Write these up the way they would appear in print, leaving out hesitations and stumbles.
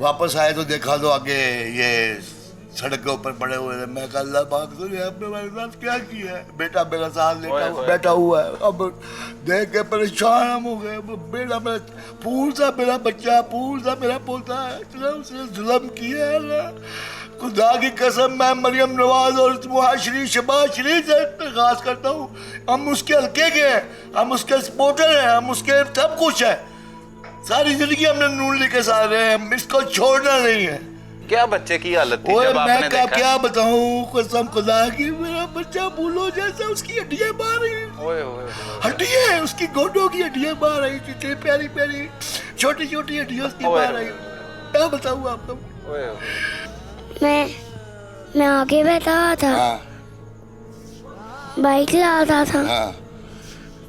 वापस आए तो देखा तो आगे ये सड़क के ऊपर पड़े हुए थे। मैं कहा अल्लाह पाक तो आपने हमारे साथ क्या किया है। बेटा मेरा साथ बैठा हुआ है। अब देख के परेशान हम हो गए। बेटा मेरा फूल सा मेरा बच्चा, फूल सा मेरा पोता है, उसने जुल्म किया है ना। खुदा की कसम मैं मरियम नवाज और मुहाशरी शबाज शरीफ से दरख्वास्त करता हूँ, हम उसके हल्के के हैं, हम उसके सपोर्टर हैं, हम उसके सब कुछ है। सारी जिंदगी हमने नून ली के साथ रहे, हम इसको छोड़ना नहीं है। क्या बच्चे की हालत थी जब आपने मैं देखा? क्या बताऊं, कसम खुदा की मेरा बच्चा भूलो जैसा उसकी हड्डियां बाहर आई, हड्डियां उसकी गोडों की हड्डियां बाहर आई थी, इतनी प्यारी प्यारी छोटी छोटी हड्डियां उसकी बाहर आई। क्या बताऊं आपको। मैं आगे बैठा था। हाँ। बाइक ला रहा था। हाँ।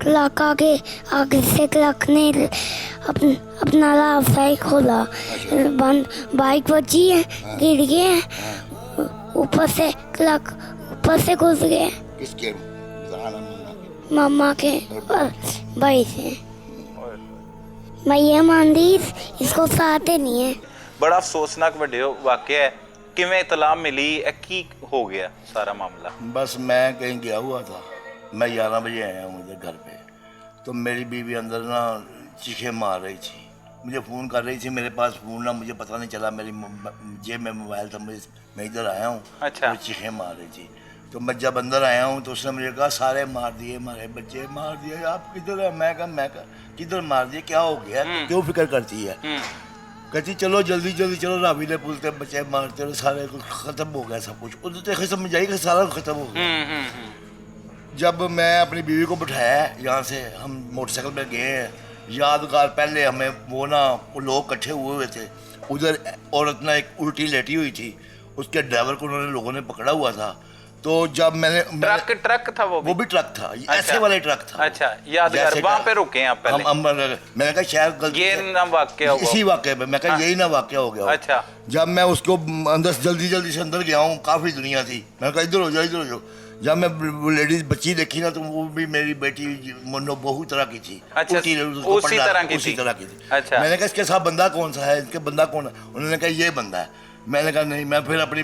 क्लॉक आगे से क्लॉक ने अपना रास्ता ही खोला। बाइक बची है, गिर गए हैं, ऊपर से क्लॉक ऊपर से घुस गए। किसके? मम्मा के और भाई से। मैं ये मानती इसको साथ नहीं है। बड़ा अफसोसनाक वाकया है। किवें इतला मिली की हो गया सारा मामला? बस मैं कहीं गया हुआ था, मैं 11 बजे आया हूँ इधर घर पे, तो मेरी बीवी अंदर ना चीखें मार रही थी, मुझे फ़ोन कर रही थी। मेरे पास फ़ोन ना, मुझे पता नहीं चला, मेरी जेब में मोबाइल था, मैं इधर आया हूँ। अच्छा। तो चीखें मार रही थी, तो मैं जब अंदर आया हूँ तो उसने मुझे कहा सारे मार दिए, हमारे बच्चे मार दिए, आप किधर है? मैं कहा किधर मार दिए, क्या हो गया, क्यों फिक्र करती है? कहती चलो जल्दी जल्दी चलो, रावी ने पुलते बच्चे मारते रहे, सारे कुछ ख़त्म हो गया सब कुछ। उधर तो समझ आई कि सारा ख़त्म हो गया। जब मैं अपनी बीवी को बिठाया यहाँ से, हम मोटरसाइकिल पर गए हैं, यादगार पहले हमें वो ना लोग इकट्ठे हुए थे, उधर औरत ना एक उल्टी लेटी हुई थी, उसके ड्राइवर को उन्होंने लोगों ने पकड़ा हुआ था। तो जब मैंने ट्रक था वो भी ट्रक था। अच्छा। ऐसे वाले ट्रक था। अच्छा, यादगार। वहाँ पे रुके हैं आप पहले? मैंने कहा शायद गलती ये ना वाकया हुआ, इसी वाकये पे मैं कहा यही ना वाकया हो गया। अच्छा। जब मैं उसको अंदर जल्दी से अंदर गया हूँ, काफ़ी दुनिया थी, मैंने कहा इधर हो जाओ इधर हो जाओ। जब मैं लेडीज बच्ची देखी ना, तो वो भी मेरी बेटी मनो बहु तरह की थी। अच्छा, उसी तरह की थी। अच्छा। मैंने कहा इसके साथ बंदा कौन सा है, इसके बंदा कौन है? उन्होंने कहा ये बंदा है। मैंने कहा नहीं। मैं फिर अपनी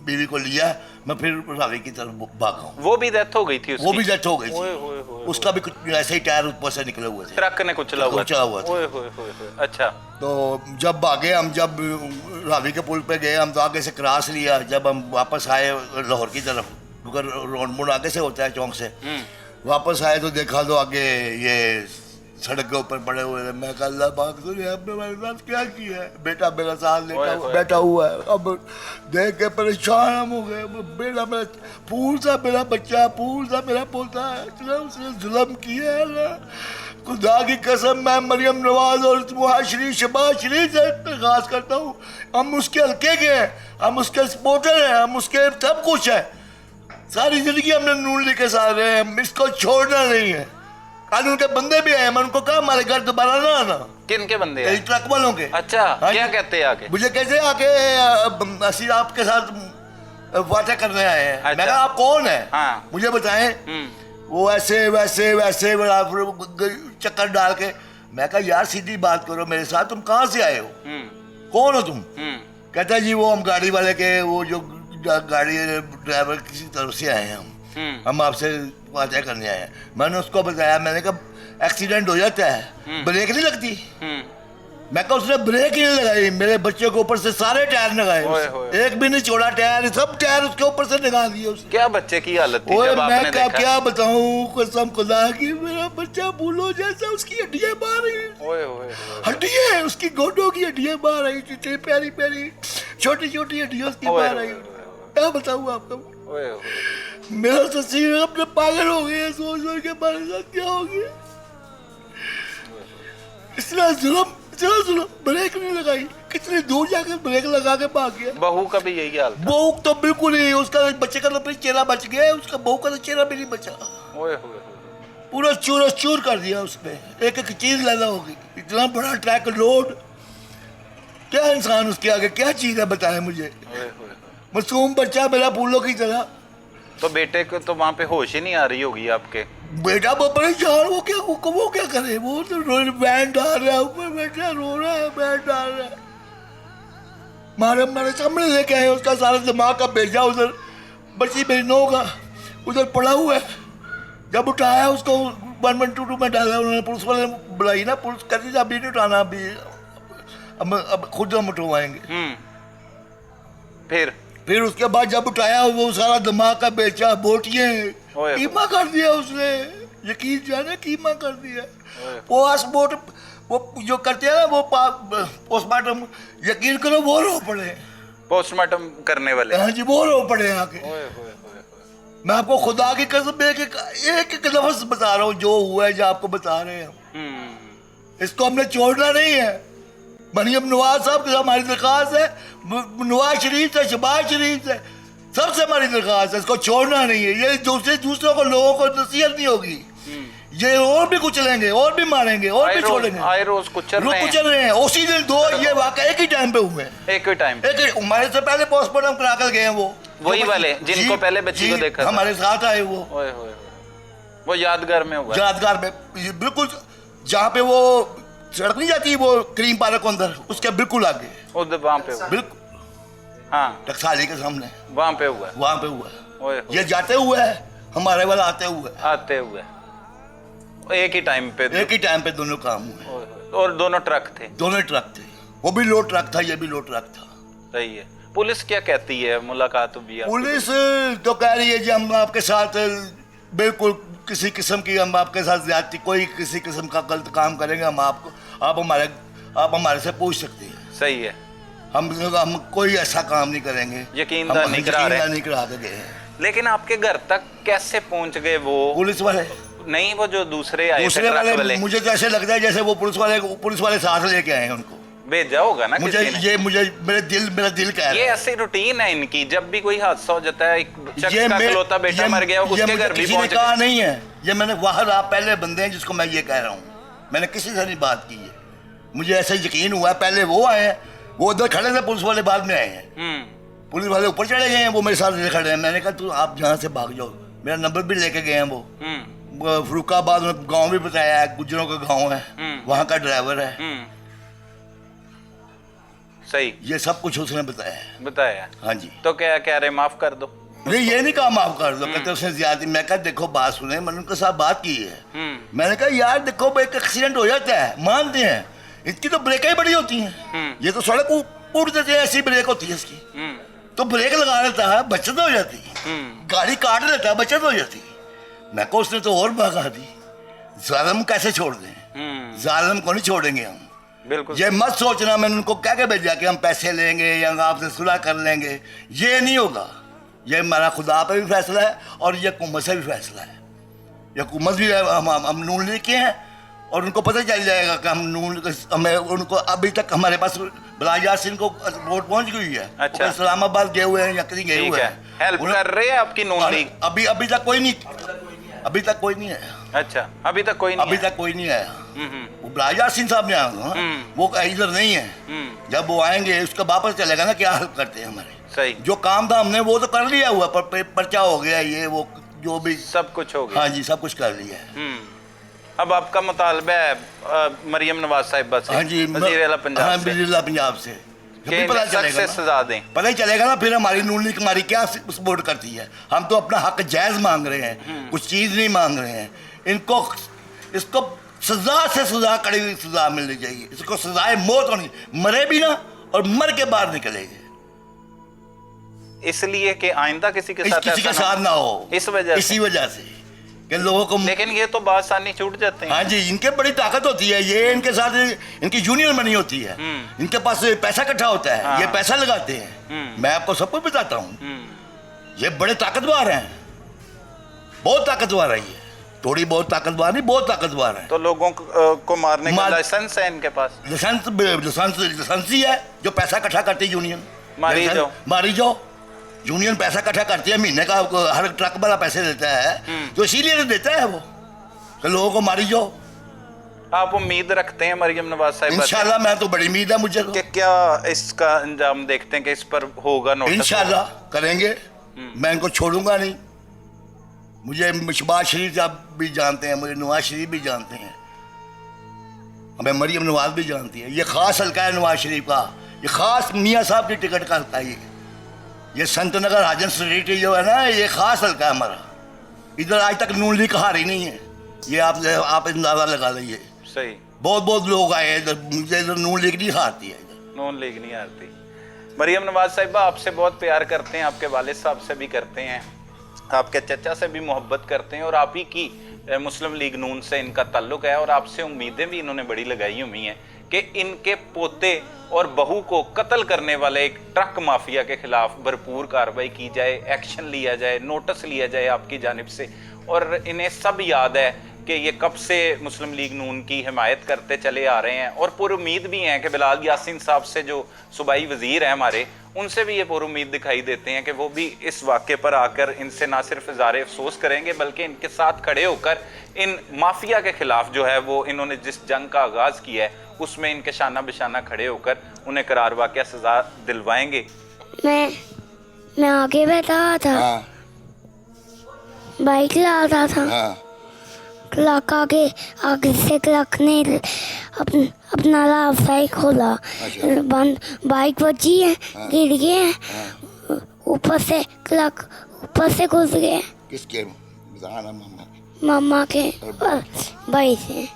बीवी को लिया, मैं फिर रावी की तरफ भागा। वो भी डेथ हो गई थी उसकी? वो भी डेथ हो गई थी। उसका भी कुछ ऐसे ही टायर ऊपर से निकले हुए थे, ट्रक ने कुचला हुआ था। अच्छा। तो जब भागे हम, जब रावी के पुल पे गए हम, तो आगे से क्रॉस लिया। जब हम वापस आए लाहौर की तरफ, रोड मोड़ आगे से होता है चौक से, वापस आए तो देखा तो आगे ये सड़क के ऊपर पड़े हुए थे। मैं कहा अल्लाह पाक तो आपने हमारे साथ क्या किया है। बेटा मेरा साथ बैठा हुआ है। अब देख के परेशान हम हो गए। बेटा मेरा फूल सा मेरा बच्चा, फूल सा मेरा पोता है, उसने जुल्म किया है ना। खुदा की कसम मैं मरियम नवाज और मुहाशरी शबाज शरीफ से दरख्वास्त करता हूँ, हम उसके हल्के के हैं, हम उसके सपोर्टर हैं, हम उसके सब कुछ है। सारी जिंदगी हमने नून ली के साथ रहे, हम इसको छोड़ना नहीं है। कानून के बंदे भी आए, मैं उनको कहा हमारे घर दोबारा ना आना। किन के बंदे? ट्रक वालों के। अच्छा। क्या कहते हैं आके? मुझे कैसे आके असली आपके साथ वादा करने आए हैं। अच्छा। मैं कहा आप कौन है? हाँ। मुझे बताएं। वो ऐसे वैसे वैसे चक्कर डाल के, मैं कहा यार सीधी बात करो मेरे साथ, तुम कहाँ से आए हो, कौन हो तुम? कहता जी वो हम गाड़ी वाले के, वो जो गाड़ी ड्राइवर किसी तरफ से आए हैं, हम आपसे वादा करने आए हैं। मैंने उसको बताया, मैंने कहा एक्सीडेंट हो जाता है, ब्रेक नहीं लगती। मैं कहा उसने ब्रेक ही नहीं लगाई, मेरे बच्चे के ऊपर से सारे टायर लगाए, एक भी नहीं छोड़ा टायर, सब टायर उसके ऊपर से लगा दिए उसने। क्या बच्चे की हालत थी जब आपने देखा? क्या बताऊं, कसम खुदा की मेरा बच्चा भूलो जैसा उसकी हड्डियां बाहर आई, हड्डियां उसकी गोडों की हड्डियां बाहर आई थी, इतनी प्यारी प्यारी छोटी छोटी हड्डियां उसकी बाहर आई। क्या बताऊं आपको। मेरा तस्वीर अपने पागल हो गए सोच सोच के, हमारे साथ क्या हो गया। इतना जुल्म, ब्रेक नहीं लगाई, कितनी दूर जाकर ब्रेक लगा के भाग गया। बहू का भी यही हाल था? बहू तो बिल्कुल ही, उसका बच्चे का तो चेहरा बच गया, उसका बहू का तो चेहरा भी नहीं बचा। पूरा चूर कर दिया उसने, एक एक चीज लगा होगी। इतना बड़ा ट्रक लोड, क्या इंसान उसके आगे क्या चीज है बताए मुझे। मासूम बच्चा मेरा फूलों की तरह। तो बेटे को तो वहाँ पे होश ही नहीं आ रही होगी आपके? बेटा वो परेशान, वो क्या करे, वो तो बैंड डाल रहा है, ऊपर बैठा रो रहा है, बैंड डाल रहा है। मारे सामने लेके आए, उसका सारा दिमाग का भेजा उधर, बच्ची मेरी नौ का उधर पड़ा हुआ है। जब उठाया उसको 112 में डाला उन्होंने, पुलिस वाले बुलाई ना, पुलिस कहती थी अभी नहीं उठाना, अभी अब खुद हम उठवाएंगे। फिर उसके बाद जब उठाया वो सारा दिमाग का बेचा, बोटियाँ कीमा कर दिया उसने, यकीन जाने कीमा कर दिया। पासपोर्ट वो जो करते हैं ना वो पोस्टमार्टम, यकीन करो वो रो पड़े, पोस्टमार्टम करने वाले। हाँ जी, वो रो पड़े आके। मैं आपको खुदा की कसम एक लफ्ज बता रहा हूँ जो हुआ है, जो आपको बता रहे हैं हम। इसको हमने छोड़ना नहीं है। मरियम नवाज साहब की हमारी दरख्वास्त है, नवाज शरीफ से, शहबाज शरीफ से, सबसे हमारी दरख्वास्त है, इसको छोड़ना नहीं है। ये दूसरों को, लोगों को नसीहत नहीं होगी, ये और भी कुचलेंगे, और भी मारेंगे, और भी छोड़ेंगे। आए रोज कुचल रहे हैं। उसी दिन दो ये वाक़या एक ही टाइम पे हुए हैं, एक ही टाइम। हमारे से पहले पोस्टमार्टम करा कर गए हैं वो, वही वाले जिनको पहले बच्ची को देखा हमारे साथ आए वो यादगार में हुआ। यादगार में बिल्कुल, जहाँ पे वो सड़क नहीं जाती वो क्रीम पार्क के अंदर, उसके बिल्कुल आगे उधर वहाँ पे हुआ। बिल्कुल हाँ, टकसाली के सामने वहाँ पे हुआ। वहाँ पे हुआ। ये जाते हुए है, हमारे वाला आते हुए एक ही टाइम पे दोनों काम हुए। और दोनों ट्रक थे, वो भी लोड ट्रक था, ये भी लोड ट्रक था। सही है। पुलिस क्या कहती है, मुलाकात हुई है? पुलिस तो कह रही है जी हम आपके साथ बिल्कुल किसी किस्म की, हम आपके साथ ज्यादती, कोई किसी किस्म का गलत काम करेंगे हम आपको, आप हमारे से पूछ सकते हैं। सही है। हम कोई ऐसा काम नहीं करेंगे, यकीन नहीं करा के गए हैं। लेकिन आपके घर तक कैसे पहुंच गए वो पुलिस वाले? नहीं, वो जो दूसरे वाले, मुझे तो ऐसे लगता है जैसे वो पुलिस वाले साथ लेके आए हैं, उनको भेजा होगा ना मुझे किसी ने। मेरा दिल कह रहा है। ये ऐसी रूटीन है इनकी, जब भी कोई हादसा हो जाता है, एक शख्स का इकलौता बेटा मर गया, उसके घर भी पहुंच कहा नहीं है ये, मैंने वहाँ आप पहले बंदे हैं जिसको मैं ये कह रहा हूँ, मैंने किसी से नहीं बात की है, मुझे ऐसा यकीन हुआ। पहले वो आए हैं, वो उधर खड़े थे, पुलिस वाले बाद में आए हैं। पुलिस वाले ऊपर चढ़े गए हैं, वो मेरे साथ खड़े हैं। मैंने कहा तू आप यहाँ से भाग जाओ, मेरा नंबर भी लेके गए हैं वो। फरुखाबाद में गांव भी बताया है, गुजरों का गांव है, वहाँ का ड्राइवर है। सही, ये सब कुछ उसने बताया। हाँ जी। तो क्या कह रहे, माफ कर दो? नहीं, ये नहीं कहा माफ कर दो, कहते उसने ज्यादा। मैं कहा देखो बात सुने, मैंने उनके साथ बात की है। मैंने कहा यार देखो एक एक्सीडेंट हो जाता है, मानते हैं, इसकी तो ब्रेकें बड़ी होती हैं, ये तो सड़क उड़ देते हैं, ऐसी ब्रेक होती है इसकी, तो ब्रेक लगा लेता है, बचत हो जाती, गाड़ी काट लेता है, बचत हो जाती। मैं को उसने तो और भगा दी। जालिम कैसे छोड़ दें, जालिम को नहीं छोड़ेंगे हम, बिल्कुल। ये मत सोचना मैंने उनको क्या क्या भेजा कि हम पैसे लेंगे या आपसे सुलह कर लेंगे, ये नहीं होगा। ये हमारा खुदा पे भी फैसला है और ये हुकूमत से भी फैसला है। ये हुकूमत भी हम नून लीग के हैं और उनको पता चल जाएगा कि हमें उनको अभी तक हमारे पास बिलाज यासीन को वोट पहुंच गई है। अच्छा। इस्लामाबाद गए हुए हैं या कहीं गए हुए हैं, हेल्प कर रहे हैं आपकी नून लीग? अभी तक कोई नहीं, अभी तक कोई नहीं है। अच्छा, अभी तक कोई नहीं आया। वो बिलाज यासीन साहब ने आया, वो इधर नहीं है। जब वो आएंगे उसका वापस चलेगा ना क्या हेल्प करते हैं हमारे। सही, जो काम था हमने वो तो कर लिया हुआ, पर्चा हो गया, ये वो जो भी सब कुछ हो गया। हाँ जी, सब कुछ कर लिया है। अब आपका मुतालबा है मरियम नवाज साहिबा से? हाँ जी, वज़ीर-ए-आला पंजाब से। वज़ीर-ए-आला पंजाब से पता सजा दें, पता ही चलेगा ना फिर हमारी नून लीग हमारी क्या सपोर्ट करती है। हम तो अपना हक जायज मांग रहे हैं, कुछ चीज नहीं मांग रहे हैं। इसको सजा से सजा, कड़ी हुई सजा मिलनी चाहिए। इसको सजाए मौत होनी, मरे भी ना और मर के बाहर निकलेंगे, इसलिए कि आइंदा किसी के साथ ना हो, इसी वजह से कि लोगों को। लेकिन ये तो बात आसानी छूट जाते हैं। हाँ जी, इनके बड़ी ताकत होती है, ये इनके साथ इनकी यूनियन बनी होती है, इनके पास पैसा इकट्ठा होता है। हाँ। ये पैसा लगाते हैं, मैं आपको सब कुछ बताता हूँ। ये बड़े ताकतवर हैं, बहुत ताकतवर है, ये थोड़ी बहुत ताकतवर नहीं, बहुत ताकतवर है। तो लोगों को मारने का लाइसेंस है इनके पास? लाइसेंस ही है, जो पैसा इकट्ठा करती है यूनियन। मारी जाओ, यूनियन पैसा इकट्ठा करती है, महीने का हर ट्रक वाला पैसे देता है, तो इसीलिए तो देता है वो, तो लोगों को मारी जाओ। आप उम्मीद रखते हैं मरियम नवाज साहिब? इंशाल्लाह, मैं तो बड़ी उम्मीद है मुझे तो। कि क्या इसका अंजाम देखते हैं कि इस पर होगा नोटिस? इंशाल्लाह करेंगे, मैं इनको छोड़ूंगा नहीं। मुझे शहबाज शरीफ साहब भी जानते हैं, मुझे नवाज शरीफ भी जानते हैं, हमें मरियम नवाज भी जानती है। ये खास हल्का है नवाज शरीफ का, ये खास मियाँ साहब की टिकट का हल्का है ये संत नगर राजन सोसाइटी जो है ना, ये खास हल्का है हमारा। इधर आज तक नून लीग हारी नहीं है, ये आप अंदाजा लगा लीजिए। सही। बहुत लोग आए हैं इधर, मुझे इधर नून लीग नहीं हारती है इधर। नून लीग नहीं हारती। मरियम नवाज साहिबा आपसे बहुत प्यार करते हैं, आपके वालिद साहब से भी करते हैं, आपके चचा से भी मोहब्बत करते हैं, और आप ही की मुस्लिम लीग नून से इनका ताल्लुक है, और आपसे उम्मीदें भी इन्होंने बड़ी लगाई हुई हैं कि इनके पोते और बहू को कत्ल करने वाले एक ट्रक माफिया के खिलाफ भरपूर कार्रवाई की जाए, एक्शन लिया जाए, नोटिस लिया जाए आपकी जानिब से। और इन्हें सब याद है कि ये कब से मुस्लिम लीग नून की हिमायत करते चले आ रहे हैं, और पूरी उम्मीद भी है कि बिलाल यासीन साहब से जो सूबाई वजीर हैं हमारे, उनसे भी ये पूरी उम्मीद दिखाई देते हैं कि वो भी इस वाक़े पर आकर इनसे ना सिर्फ इज़हार अफसोस करेंगे बल्कि इनके साथ खड़े होकर इन माफिया के खिलाफ जो है वो इन्होंने जिस जंग का आगाज़ किया है उसमें इनके शाना बिशाना खड़े होकर उन्हें करार वाक़या सज़ा दिलवाएंगे। मैं आगे बैठा था, हाँ बाइक ला रहा था, हाँ क्लॉक आगे से क्लॉक ने अपना रास्ता ही खोला। अच्छा। बंद बाइक बची है, गिर गए हैं, ऊपर से क्लॉक ऊपर से घुस गए किसके बताना मामा? मम्मा के भाई से।